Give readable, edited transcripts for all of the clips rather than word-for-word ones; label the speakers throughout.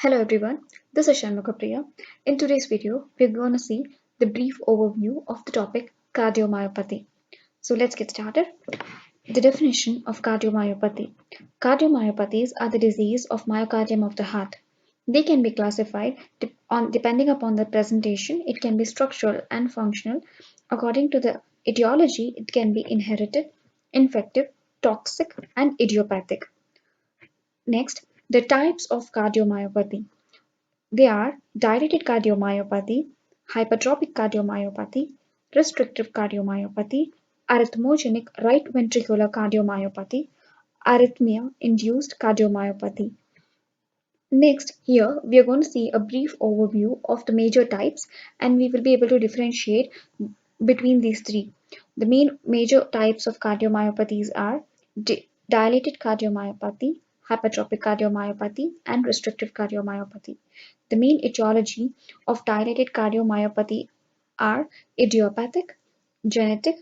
Speaker 1: Hello everyone, this is Shanmugha Priya. In today's video, we're going to see the brief overview of the topic cardiomyopathy. So let's get started. The definition of cardiomyopathy. Cardiomyopathies are the disease of myocardium of the heart. They can be classified depending upon the presentation. It can be structural and functional. According to the etiology, it can be inherited, infective, toxic, and idiopathic. Next, the types of cardiomyopathy. They are dilated cardiomyopathy, hypertrophic cardiomyopathy, restrictive cardiomyopathy, arrhythmogenic right ventricular cardiomyopathy, arrhythmia-induced cardiomyopathy. Next, here we are going to see a brief overview of the major types and we will be able to differentiate between these three. The main major types of cardiomyopathies are dilated cardiomyopathy, hypertrophic cardiomyopathy, and restrictive cardiomyopathy. The main etiology of dilated cardiomyopathy are idiopathic, genetic,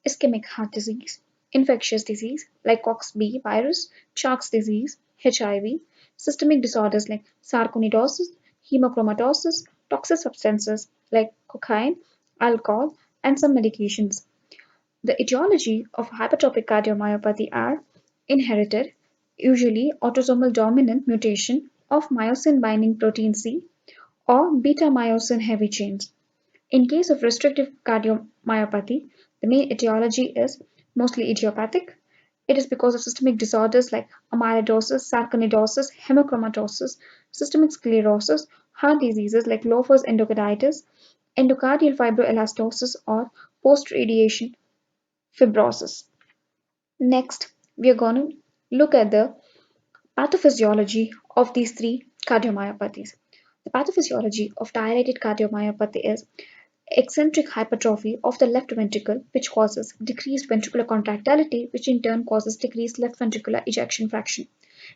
Speaker 1: ischemic heart disease, infectious disease like CoxB virus, Shark's disease, HIV, systemic disorders like sarcoidosis, hemochromatosis, toxic substances like cocaine, alcohol, and some medications. The etiology of hypertrophic cardiomyopathy are inherited, usually autosomal dominant mutation of myosin binding protein C or beta myosin heavy chains. In case of restrictive cardiomyopathy, the main etiology is mostly idiopathic. It is because of systemic disorders like amyloidosis, sarcoidosis, hemochromatosis, systemic sclerosis, heart diseases like Loeffler's endocarditis, endocardial fibroelastosis, or post-radiation fibrosis. Next, we are going to look at the pathophysiology of these three cardiomyopathies. The pathophysiology of dilated cardiomyopathy is eccentric hypertrophy of the left ventricle, which causes decreased ventricular contractility, which in turn causes decreased left ventricular ejection fraction.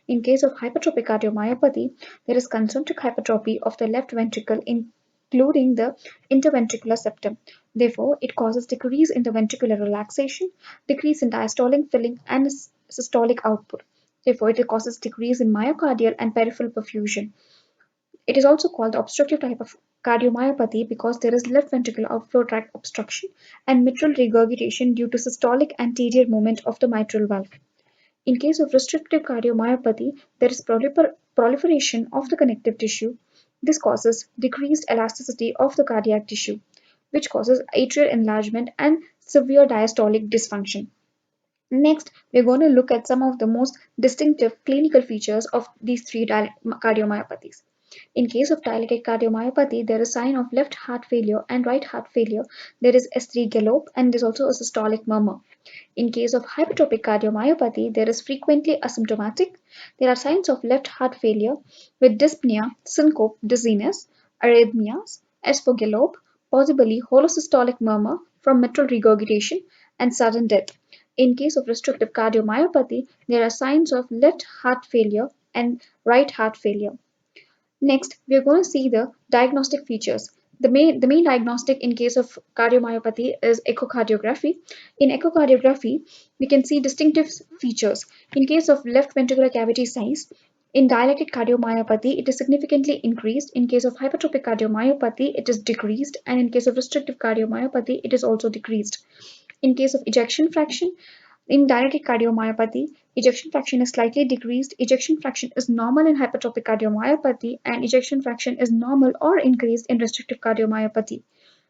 Speaker 1: In case of hypertrophic cardiomyopathy, there is concentric hypertrophy of the left ventricle, including the interventricular septum. Therefore, it causes decrease in the ventricular relaxation, decrease in diastolic filling, and systolic output. Therefore, it causes decrease in myocardial and peripheral perfusion. It is also called the obstructive type of cardiomyopathy because there is left ventricular outflow tract obstruction and mitral regurgitation due to systolic anterior movement of the mitral valve. In case of restrictive cardiomyopathy, there is proliferation of the connective tissue. This causes decreased elasticity of the cardiac tissue, which causes atrial enlargement and severe diastolic dysfunction. Next, we're going to look at some of the most distinctive clinical features of these three cardiomyopathies. In case of dilated cardiomyopathy, there is sign of left heart failure and right heart failure. There is S3 gallop and there is also a systolic murmur. In case of hypertrophic cardiomyopathy, there is frequently asymptomatic. There are signs of left heart failure with dyspnea, syncope, dizziness, arrhythmias, S4 gallop, possibly holosystolic murmur from mitral regurgitation, and sudden death. In case of restrictive cardiomyopathy, there are signs of left heart failure and right heart failure. Next, we are going to see the diagnostic features. The main diagnostic in case of cardiomyopathy is echocardiography. In echocardiography, we can see distinctive features. In case of left ventricular cavity size, in dilated cardiomyopathy, it is significantly increased. In case of hypertrophic cardiomyopathy, it is decreased. And in case of restrictive cardiomyopathy, it is also decreased. In case of ejection fraction, in dilated cardiomyopathy, ejection fraction is slightly decreased. Ejection fraction is normal in hypertrophic cardiomyopathy, and ejection fraction is normal or increased in restrictive cardiomyopathy.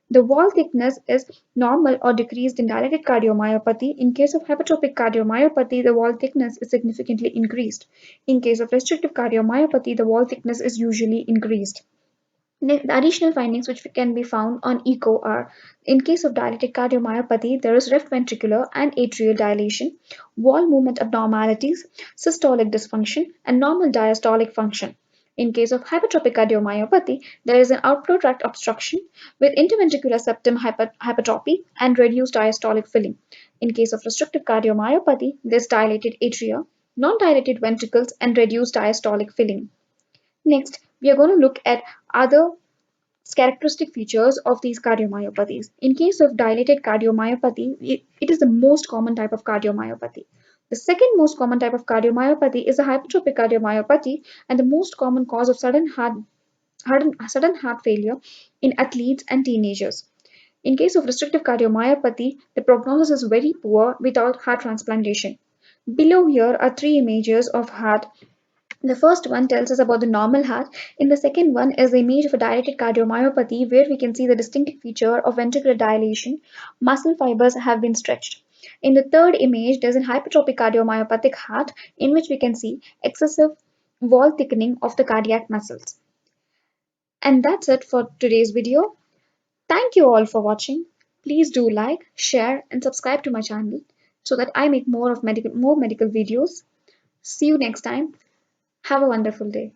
Speaker 1: The wall thickness is normal or decreased in dilated cardiomyopathy. In case of hypertrophic cardiomyopathy, the wall thickness is significantly increased. In case of restrictive cardiomyopathy, the wall thickness is usually increased. The additional findings which can be found on echo are in case of dilated cardiomyopathy, there is left ventricular and atrial dilation, wall movement abnormalities, systolic dysfunction, and normal diastolic function. In case of hypertrophic cardiomyopathy, there is an outflow tract obstruction with interventricular septum hypertrophy and reduced diastolic filling. In case of restrictive cardiomyopathy, there is dilated atria, non-dilated ventricles, and reduced diastolic filling. Next, we are going to look at other characteristic features of these cardiomyopathies. In case of dilated cardiomyopathy, it is the most common type of cardiomyopathy. The second most common type of cardiomyopathy is the hypertrophic cardiomyopathy, and the most common cause of sudden heart failure in athletes and teenagers. In case of restrictive cardiomyopathy, the prognosis is very poor without heart transplantation. Below here are three images of heart. The first one tells us about the normal heart. In the second one is the image of a dilated cardiomyopathy where we can see the distinctive feature of ventricular dilation. Muscle fibers have been stretched. In the third image, there's a hypertrophic cardiomyopathic heart in which we can see excessive wall thickening of the cardiac muscles. And that's it for today's video. Thank you all for watching. Please do like, share, and subscribe to my channel so that I make more medical videos. See you next time. Have a wonderful day.